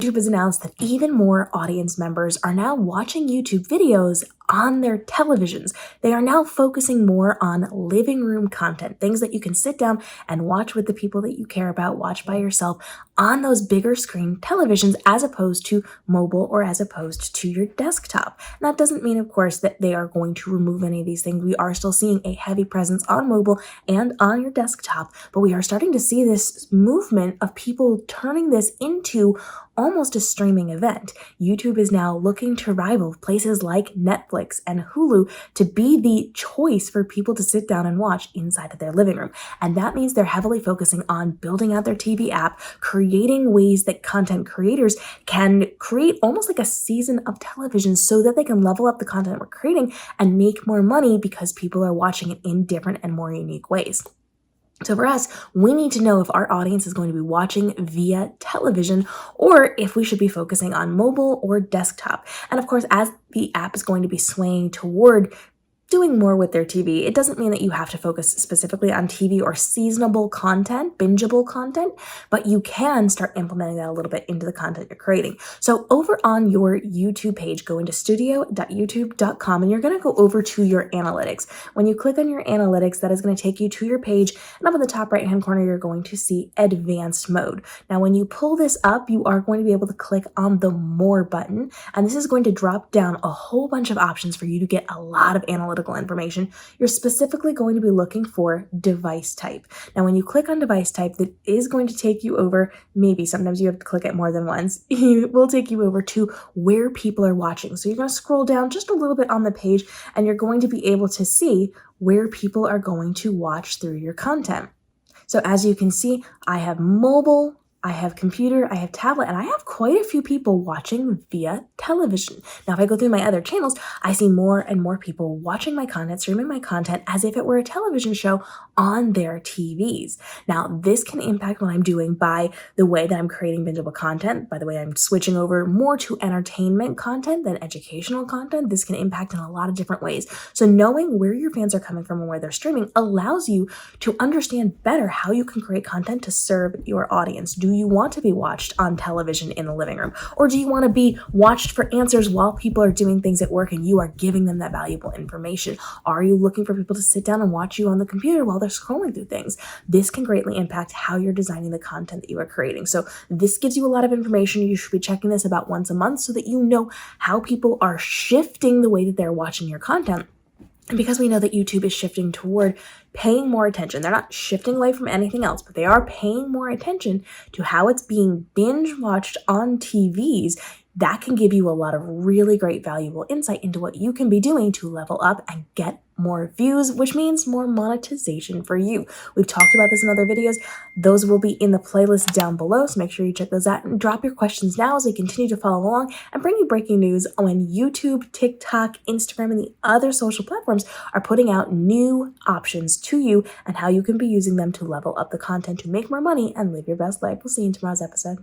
YouTube has announced that even more audience members are now watching YouTube videos on their televisions. They are now focusing more on living room content, things that you can sit down and watch with the people that you care about, watch by yourself on those bigger screen televisions as opposed to mobile or as opposed to your desktop. And that doesn't mean, of course, that they are going to remove any of these things. We are still seeing a heavy presence on mobile and on your desktop, but we are starting to see this movement of people turning this into almost a streaming event. YouTube is now looking to rival places like Netflix and Hulu to be the choice for people to sit down and watch inside of their living room. And that means they're heavily focusing on building out their TV app, creating ways that content creators can create almost like a season of television so that they can level up the content we're creating and make more money because people are watching it in different and more unique ways. So for us, we need to know if our audience is going to be watching via television or if we should be focusing on mobile or desktop. And of course, as the app is going to be swaying toward doing more with their TV, it doesn't mean that you have to focus specifically on TV or seasonable content, bingeable content, but you can start implementing that a little bit into the content you're creating. So over on your YouTube page, go into studio.youtube.com and you're going to go over to your analytics. When you click on your analytics, that is going to take you to your page, and up in the top right hand corner, you're going to see advanced mode. Now, when you pull this up, you are going to be able to click on the more button, and this is going to drop down a whole bunch of options for you to get a lot of analytical information. You're specifically going to be looking for device type. Now, when you click on device type, that is going to take you over, maybe sometimes you have to click it more than once, it will take you over to where people are watching. So you're going to scroll down just a little bit on the page and you're going to be able to see where people are going to watch through your content. So as you can see, I have mobile, I have computer, I have tablet, and I have quite a few people watching via television. Now, if I go through my other channels, I see more and more people watching my content, streaming my content as if it were a television show on their TVs. Now, this can impact what I'm doing by the way that I'm creating bingeable content, by the way I'm switching over more to entertainment content than educational content. This can impact in a lot of different ways. So knowing where your fans are coming from and where they're streaming allows you to understand better how you can create content to serve your audience. Do you want to be watched on television in the living room? Or do you want to be watched for answers while people are doing things at work and you are giving them that valuable information? Are you looking for people to sit down and watch you on the computer while they're scrolling through things? This can greatly impact how you're designing the content that you are creating. So this gives you a lot of information. You should be checking this about once a month so that you know how people are shifting the way that they're watching your content. And because we know that YouTube is shifting toward paying more attention, they're not shifting away from anything else, but they are paying more attention to how it's being binge watched on TVs. That can give you a lot of really great valuable insight into what you can be doing to level up and get more views, which means more monetization for you. We've talked about this in other videos. Those will be in the playlist down below, so make sure you check those out and drop your questions now as we continue to follow along and bring you breaking news when YouTube, TikTok, Instagram, and the other social platforms are putting out new options to you and how you can be using them to level up the content to make more money and live your best life. We'll see you in tomorrow's episode.